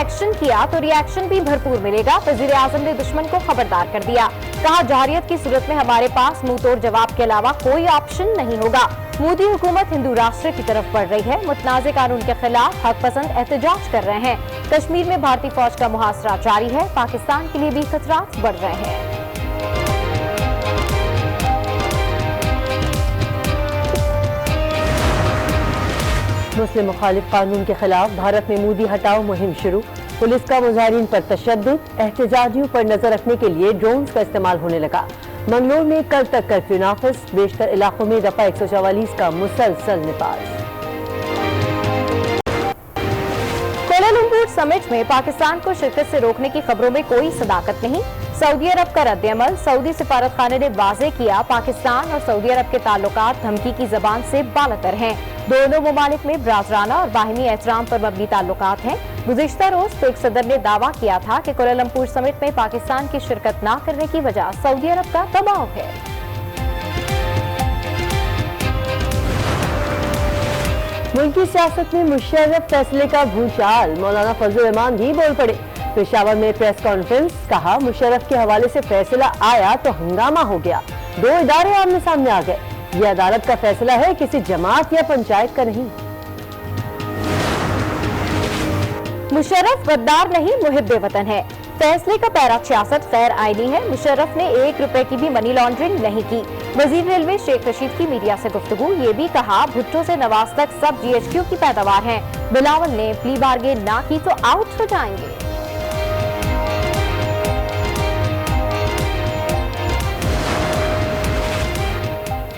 Action किया तो reaction भी भरपूर मिलेगा। वजीर आजम ने दुश्मन को खबरदार कर दिया। कहा, जहरियत की सूरत में हमारे पास मुंह तोड़ जवाब के अलावा कोई ऑप्शन नहीं होगा। मोदी हुकूमत हिंदू राष्ट्र की तरफ बढ़ रही है। मुतनाज़े कानून के खिलाफ हक पसंद एहतजाज कर रहे हैं। कश्मीर में भारतीय फौज का मुहासरा जारी है। पाकिस्तान के लिए भी खतरात बढ़ रहे हैं। मुस्लिम मुखालिफ कानून के खिलाफ भारत में मोदी हटाओ मुहिम शुरू। पुलिस का मुजाहिरीन पर तशद्दुद, एहतजाजियों पर नजर रखने के लिए ड्रोन्स का इस्तेमाल होने लगा। मंगलोर में कल तक कर्फ्यू नाफिज, बेशतर इलाकों में दफा 144 का मुसलसल निफाज। कोलालंपुर समिट में पाकिस्तान को शिरकत से रोकने की खबरों में कोई सदाकत नहीं। सऊदी अरब का रद्द-ए-अमल। सऊदी सिफारतखाने ने वाज़ेह किया, पाकिस्तान और सऊदी अरब के ताल्लुकात धमकी की जबान से बालातर हैं। दोनों ममालिक में बरादराना और बाहिनी एहतराम पर मबनी ताल्लुकात हैं। गुज़िश्ता रोज शेख सदर ने दावा किया था कि कोलालंपुर समिट में पाकिस्तान की शिरकत न करने की वजह सऊदी अरब का दबाव है। मुल्की सियासत में मुशर्रफ फैसले का भूचाल। मौलाना फजल रहमान भी बोल पड़े। पेशावर में प्रेस कॉन्फ्रेंस। कहा, मुशर्रफ के हवाले से फैसला आया तो हंगामा हो गया। दो इदारे आमने सामने आ गए। ये अदालत का फैसला है, किसी जमात या पंचायत का नहीं। मुशर्रफ गद्दार नहीं, मुहिब्बे वतन है। फैसले का पैरा 66 गैर आईनी है। मुशर्रफ ने 1 रुपए की भी मनी लॉन्ड्रिंग नहीं की। वजीर रेलवे शेख रशीद की मीडिया से गुफ्तगू। ये भी कहा, भुट्टो से नवाज तक सब GHQ की पैदावार है। बिलावल ने प्ली बार्गेन ना की तो आउट हो जाएंगे।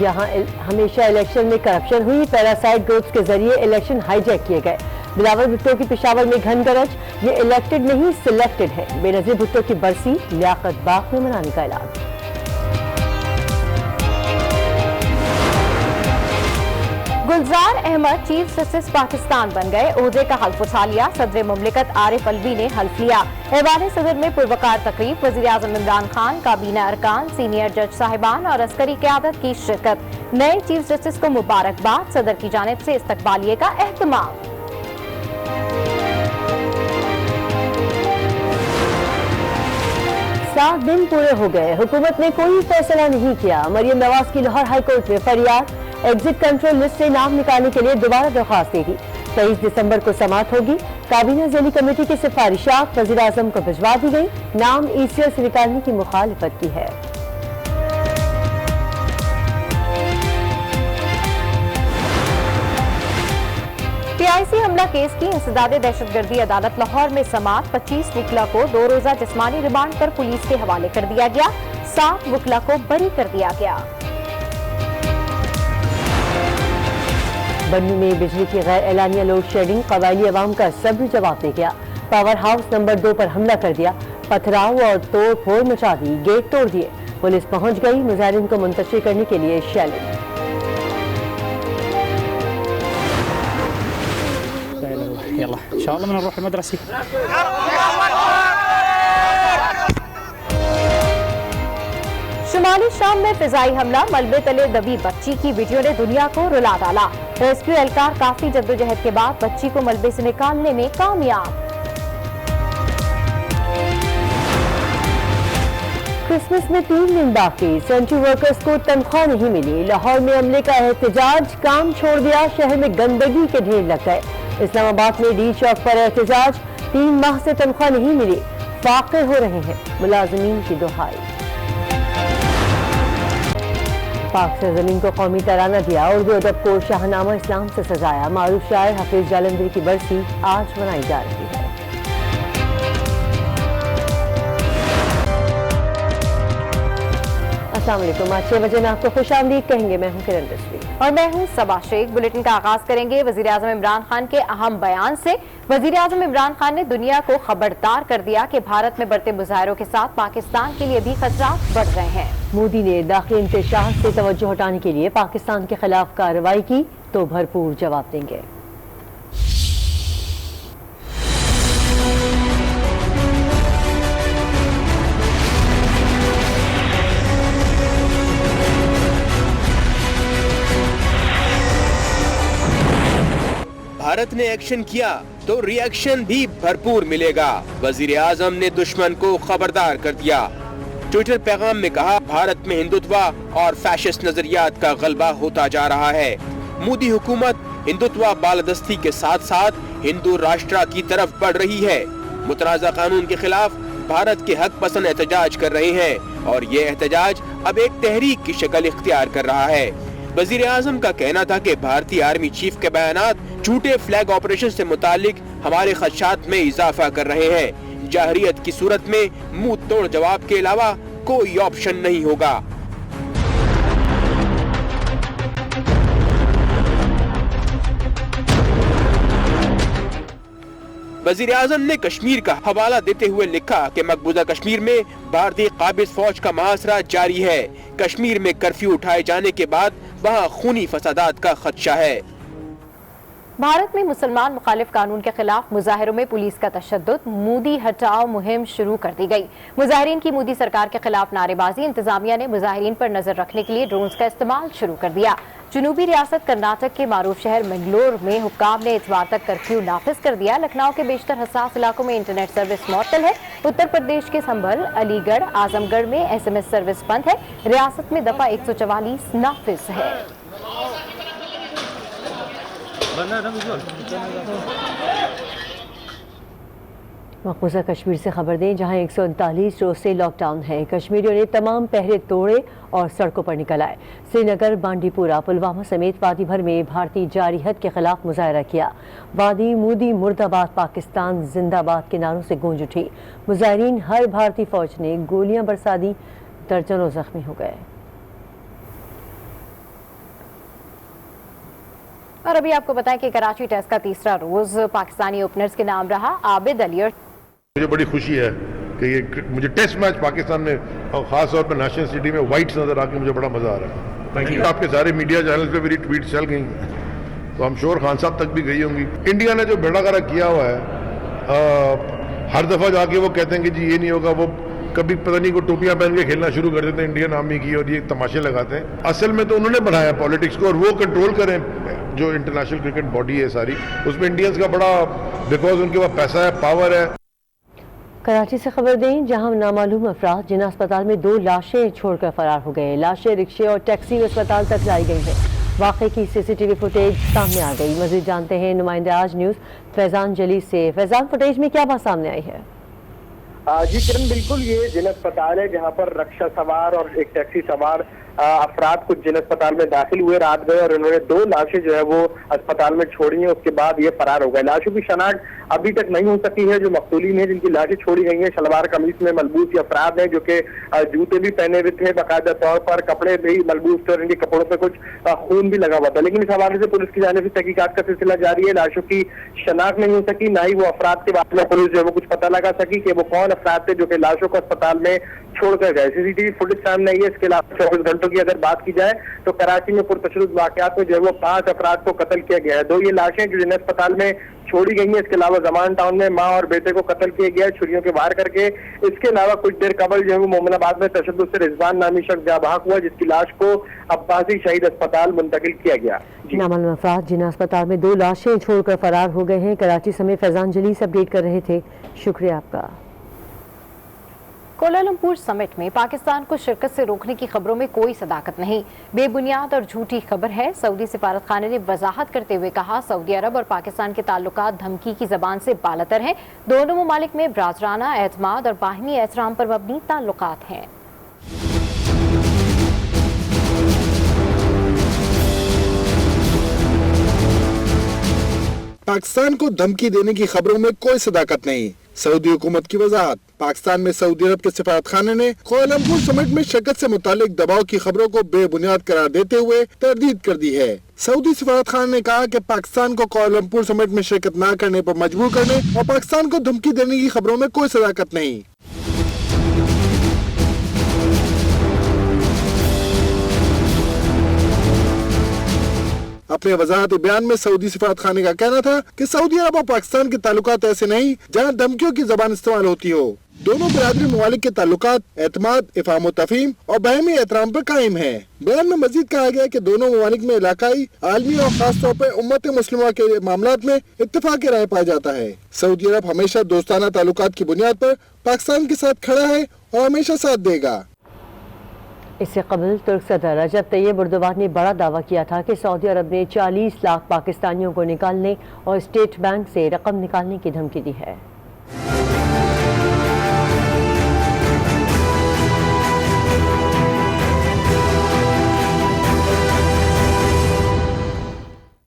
यहाँ हमेशा इलेक्शन में करप्शन हुई। पैरासाइट ग्रुप्स के जरिए इलेक्शन हाईजैक किए गए। बिलावल भुट्टो की पेशावर में घन गरज। ये इलेक्टेड नहीं सिलेक्टेड है। बेनजीर भुट्टो की बरसी लियाकत बाग में मनाने का ऐलान। गुलजार अहमद चीफ जस्टिस पाकिस्तान बन गए। ओहदे का हल्फ उठा लिया। सदर मुमलिकत आरिफ अलवी ने हल्फ लिया। ऐवान सदर में पुरवकार तकरीब। वजीर आजम इमरान खान, काबीना अरकान, सीनियर जज साहिबान और अस्करी क़यादत की शिरकत। नए चीफ जस्टिस को मुबारकबाद। सदर की जानिब से इस्तकबालिये का एहतमाम। 7 दिन पूरे हो गए, हुकूमत ने कोई फैसला नहीं किया। मरियम नवाज की लाहौर हाई कोर्ट में फरियाद। एग्जिट कंट्रोल लिस्ट से नाम निकालने के लिए दोबारा दरख्वास्त दी। 23 दिसंबर को समाअत होगी। काबीना ज़ैली कमेटी की सिफारिशात वज़ीर आज़म को भिजवा दी गई। नाम ECL से निकालने की मुखालिफत की है। PIC हमला केस की इंसदादे दहशतगर्दी अदालत लाहौर में समाअत। 25 वकला को 2 रोजा जिस्मानी रिमांड पर पुलिस के हवाले कर दिया गया। 7 वकला को बरी कर दिया गया। बन्नू में बिजली की गैर एलानिया लोड शेडिंग। कबायली अवाम का सब्र जवाब दे गया। पावर हाउस नंबर 2 पर हमला कर दिया। पथराव और तोड़ फोड़ मचा दी। गेट तोड़ दिए। पुलिस पहुंच गई। मुजाहिरीन को मुंतशिर करने के लिए शेलिंग। يلا ان شاء الله بنروح المدرسه. शुमाली शाम में फिजाई हमला। मलबे तले दबी बच्ची की वीडियो ने दुनिया को रुला डाला। रेस्क्यू एहलकार काफी जद्दोजहद के बाद बच्ची को मलबे से निकालने में कामयाब। क्रिसमस में 3 दिन बाकी। सेंट्री वर्कर्स को तनख्वाह नहीं मिली। लाहौर में अमले का एहतजाज। काम छोड़ दिया। शहर में गंदगी के ढेर लग गए। इस्लामाबाद में डी चौक पर एहतजाज। 3 माह से तनख्वाह नहीं मिली। फाक़िर हो रहे हैं मुलाजिमीन की दुहाई। पाक से जमीन को कौमी तराना दिया। उर्दू अदब को शाहनामा इस्लाम से सजाया। मारूफ शायर हफीज जालंधरी की बरसी आज मनाई जा रही है। अस्सलाम वालेकुम। आज 6 बजे में आपको खुश आमदीद कहेंगे। मैं हूँ किरण रिजवी और मैं हूँ सबा शेख। बुलेटिन का आगाज करेंगे वजीर आजम इमरान खान के अहम बयान से। वजीर आजम इमरान खान ने दुनिया को खबरदार कर दिया कि भारत में बढ़ते मुजाहिरों के साथ पाकिस्तान के लिए भी खतरात बढ़ रहे हैं। मोदी ने दाखिली इंतशार से तवज्जो हटाने के लिए पाकिस्तान के खिलाफ कार्रवाई की तो भरपूर जवाब देंगे। بھارت نے ایکشن کیا تو ری ایکشن بھی بھرپور ملے گا. وزیر اعظم نے دشمن کو خبردار کر دیا. ٹویٹر پیغام میں کہا بھارت میں ہندوتوا اور فیشسٹ نظریات کا غلبہ ہوتا جا رہا ہے. مودی حکومت ہندوتوا بالادستی کے ساتھ ساتھ ہندو راشٹرا کی طرف بڑھ رہی ہے. متنازع قانون کے خلاف بھارت کے حق پسند احتجاج کر رہے ہیں اور یہ احتجاج اب ایک تحریک کی شکل اختیار کر رہا ہے. وزیر اعظم کا کہنا تھا کہ بھارتی آرمی چیف کے بیانات جھوٹے فلیگ آپریشن سے متعلق ہمارے خدشات میں اضافہ کر رہے ہیں. جارحیت کی صورت میں منہ توڑ جواب کے علاوہ کوئی آپشن نہیں ہوگا. وزیر اعظم نے کشمیر کا حوالہ دیتے ہوئے لکھا کہ مقبوضہ کشمیر میں بھارتی قابض فوج کا محاصرہ جاری ہے. کشمیر میں کرفیو اٹھائے جانے کے بعد وہاں خونی فسادات کا خدشہ ہے. بھارت میں مسلمان مخالف قانون کے خلاف مظاہروں میں پولیس کا تشدد. مودی ہٹاؤ مہم شروع کر دی گئی. مظاہرین کی مودی سرکار کے خلاف نعرے بازی. انتظامیہ نے مظاہرین پر نظر رکھنے کے لیے ڈرونز کا استعمال شروع کر دیا. جنوبی ریاست کرناٹک کے معروف شہر منگلور میں حکام نے اتوار تک کرفیو نافذ کر دیا. لکھنؤ کے بیشتر حساس علاقوں میں انٹرنیٹ سروس معطل ہے. اتر پردیش کے سنبھل، علی گڑھ، اعظم گڑھ میں SMS سروس بند ہے. ریاست میں دفعہ 144 نافذ ہے. مقبوضہ کشمیر سے خبر دیں جہاں 139 روز سے لاک ڈاؤن ہے. کشمیریوں نے تمام پہرے توڑے اور سڑکوں پر نکل آئے. سری نگر، بانڈی پورہ، پلوامہ سمیت وادی بھر میں بھارتی جارحیت کے خلاف مظاہرہ کیا. وادی مودی مرد آباد پاکستان زندہ باد کے نعروں سے گونج اٹھی. مظاہرین ہر بھارتی فوج نے گولیاں برسا دی. درجنوں زخمی ہو گئے. اور ابھی آپ کو بتائیں کہ کراچی ٹیسٹ کا تیسرا روز پاکستانی اوپنرز کے نام رہا. عابد علی اور مجھے بڑی خوشی ہے کہ یہ مجھے ٹیسٹ میچ پاکستان میں اور خاص طور پر نیشنل سٹی میں وائٹس نظر آ کے مجھے بڑا مزہ آ رہا ہے. آپ کے سارے میڈیا چینل پہ میری ٹویٹ چل گئی تو ہم شور خان صاحب تک بھی گئی ہوں گی. انڈیا نے جو بیڑا گرک کیا ہوا ہے ہر دفعہ جا کے وہ کہتے ہیں کہ جی یہ نہیں ہوگا. وہ کبھی پتہ نہیں کو ٹوپیاں پہن کے کھیلنا شروع کر دیتے ہیں انڈین آرمی کی اور یہ تماشے لگاتے ہیں. اصل میں تو انہوں نے بنایا پالیٹکس کو اور وہ کنٹرول کریں. جو انٹرنیشنل کرکٹ باڈی ہے ساری اس میں انڈینز کا بڑا بیکاز ان کے پاس پیسہ ہے، پاور ہے. کراچی سے خبر دیں جہاں نامعلوم افراد جناح اسپتال میں 2 لاشیں چھوڑ کر فرار ہو گئے. لاشیں رکشے اور ٹیکسی میں اسپتال تک لائی گئی ہیں. واقعے کی CCTV فوٹیج سامنے آ گئی. مزید جانتے ہیں نمائندہ آج نیوز فیضان جلی سے. فیضان، فوٹیج میں کیا بات سامنے آئی ہے؟ جی کرن، بالکل یہ جن اسپتال ہے جہاں پر رکشہ سوار اور ایک ٹیکسی سوار افراد کچھ جن اسپتال میں داخل ہوئے رات گئے اور انہوں نے 2 لاشیں جو ہے وہ اسپتال میں چھوڑی ہیں. اس کے بعد یہ فرار ہو گئے. لاشوں کی شناخت ابھی تک نہیں ہو سکی ہے. جو مقتولین ہیں جن کی لاشیں چھوڑی گئی ہیں شلوار قمیص میں ملبوس یہ افراد ہیں جو کہ جوتے بھی پہنے ہوئے تھے باقاعدہ طور پر، کپڑے بھی ملبوس تھے اور ان کے کپڑوں پہ کچھ خون بھی لگا ہوا تھا. لیکن اس حوالے سے پولیس کی جانب سے تحقیقات کا سلسلہ جاری ہے. لاشوں کی شناخت نہیں ہو سکی، نہ ہی وہ افراد کے بارے میں پولیس جو ہے وہ کچھ پتہ لگا سکی کہ وہ کون افراد تھے جو کہ لاشوں کو اسپتال میں چھوڑ کر گئے. CCTV فوٹیج سامنے آئی ہے. اس کے علاوہ 24 گھنٹوں کی اگر بات کی جائے تو کراچی میں پرتشدد واقعات میں جو ہے وہ 5 افراد کو قتل کیا گیا ہے. 2 یہ لاشیں جو جن اسپتال میں چھوڑی گئی ہیں. اس کے علاوہ زمان ٹاؤن میں ماں اور بیٹے کو قتل کیا گیا ہے چھریوں کے وار کر کے. اس کے علاوہ کچھ دیر قبل جو ہے وہ مومن آباد میں تشدد سے رضوان نامی شخص جاں بحق ہوا جس کی لاش کو عباسی شہید اسپتال منتقل کیا گیا. نامعلوم افراد جناح اسپتال میں 2 لاشیں چھوڑ کر فرار ہو گئے ہیں. کراچی سمیت فیضان جلی سے اپڈیٹ کر رہے تھے. شکریہ آپ کا. کوالالمپور سمٹ میں پاکستان کو شرکت سے روکنے کی خبروں میں کوئی صداقت نہیں، بے بنیاد اور جھوٹی خبر ہے. سعودی سفارت خانے نے وضاحت کرتے ہوئے کہا سعودی عرب اور پاکستان کے تعلقات دھمکی کی زبان سے بالاتر ہیں. دونوں ممالک میں برادرانہ اعتماد اور باہمی احترام پر مبنی تعلقات ہیں. پاکستان کو دھمکی دینے کی خبروں میں کوئی صداقت نہیں. سعودی حکومت کی وضاحت. پاکستان میں سعودی عرب کے سفارت خانے نے کوالالمپور سمٹ میں شرکت سے متعلق دباؤ کی خبروں کو بے بنیاد قرار دیتے ہوئے تردید کر دی ہے. سعودی سفارت خانے نے کہا کہ پاکستان کو کوالالمپور سمٹ میں شرکت نہ کرنے پر مجبور کرنے اور پاکستان کو دھمکی دینے کی خبروں میں کوئی صداقت نہیں. اپنے وضاحتی بیان میں سعودی سفارت خانے کا کہنا تھا کہ سعودی عرب اور پاکستان کے تعلقات ایسے نہیں جہاں دھمکیوں کی زبان استعمال ہوتی ہو. दोनों बिरादरी ममालिक के ताल्लुकात एतमाद, इफ़ाम तफ़हीम और बहमी एहतराम पर कायम है। बयान में मजीद कहा गया कि दोनों ममालिक में इलाकाई, आलमी और खास तौर पर उम्मत मुस्लिमा के मामलात में इत्तेफाक राय पाया जाता है। सऊदी अरब हमेशा दोस्ताना ताल्लुकात की बुनियाद पर पाकिस्तान के साथ खड़ा है और हमेशा साथ देगा। इससे कबल तुर्क सदर रजब तैयब एर्दोगान ने बड़ा दावा किया था कि सऊदी अरब ने 40 लाख पाकिस्तानियों को निकालने और स्टेट बैंक से रकम निकालने की धमकी दी है।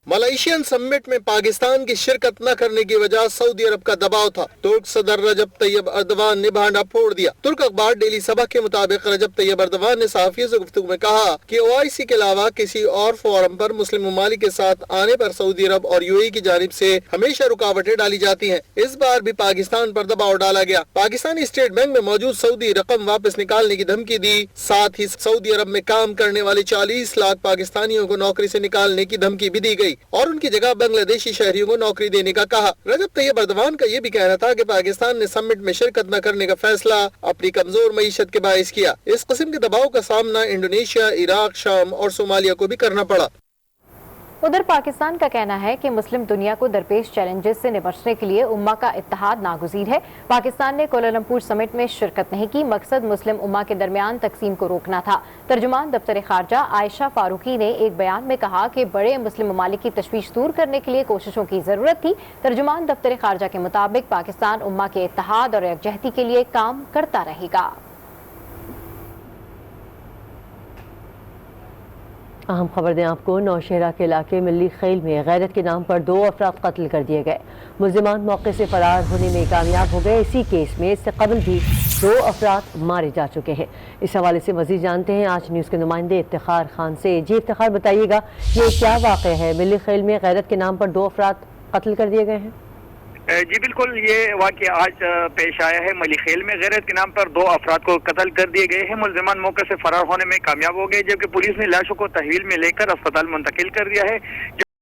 मलेशियन समिट में पाकिस्तान की शिरकत न करने की वजह सऊदी अरब का दबाव था। तुर्क सदर रजब तैयब एर्दोगान ने भांडा फोड़ दिया। तुर्क अखबार डेली सबा के मुताबिक रजब तैयब एर्दोगान ने सहाफियों से गुफ्तगू में कहा कि ओआईसी के अलावा किसी और फोरम पर मुस्लिम ममालिक के साथ आने पर सऊदी अरब और यूएई की जानिब से हमेशा रुकावटें डाली जाती हैं। इस बार भी पाकिस्तान पर दबाव डाला गया। पाकिस्तानी स्टेट बैंक में मौजूद सऊदी रकम वापस निकालने की धमकी दी। साथ ही सऊदी अरब में काम करने वाले 40 लाख पाकिस्तानियों को नौकरी से निकालने की धमकी भी दी गई और उनकी जगह बांग्लादेशी शहरियों को नौकरी देने का कहा। रजब तैयब एर्दोगान का ये भी कहना था कि पाकिस्तान ने समिट में शिरकत न करने का फैसला अपनी कमजोर मईशत के बाइस किया। इस किस्म के दबाव का सामना इंडोनेशिया, इराक, शाम और सोमालिया को भी करना पड़ा। उधर पाकिस्तान का कहना है कि मुस्लिम दुनिया को दरपेश चैलेंजेस से निपटने के लिए उम्मा का इत्तेहाद नागुज़ीर है। पाकिस्तान ने कोलालमपुर समिट में शिरकत नहीं की। मकसद मुस्लिम उम्मा के दरमियान तकसीम को रोकना था। तर्जुमान दफ्तर खारजा आयशा फारूकी ने एक बयान में कहा कि बड़े मुस्लिम ममालिक की तशवीश दूर करने के लिए कोशिशों की जरूरत थी। तर्जुमान दफ्तर खारजा के मुताबिक पाकिस्तान उम्मा के इत्तेहाद और यकजहती के लिए काम करता रहेगा। अहम खबर दें आपको, नौशहरा के इलाके मिल्ली खेल में गैरत के नाम पर 2 अफराद कत्ल कर दिए गए। मुल्जिमान मौके से फरार होने में कामयाब हो गए। इसी केस में इससे कबल भी 2 अफराद मारे जा चुके हैं। इस हवाले से मजीद जानते हैं आज न्यूज़ के नुमाइंदे इफ्तिखार खान से। जी इफ्तिखार, बताइएगा ये क्या वाक़या है? मिल्ली खेल में गैरत के नाम पर 2 अफराद कत्ल कर दिए गए हैं। जी बिल्कुल, ये वाक़या आज पेश आया है। मली खेल में गैरत के नाम पर 2 अफराद को कत्ल कर दिए गए हैं। मुल्जिमान मौके से फरार होने में कामयाब हो गए, जबकि पुलिस ने लाशों को तहवील में लेकर अस्पताल मुंतकिल कर दिया है।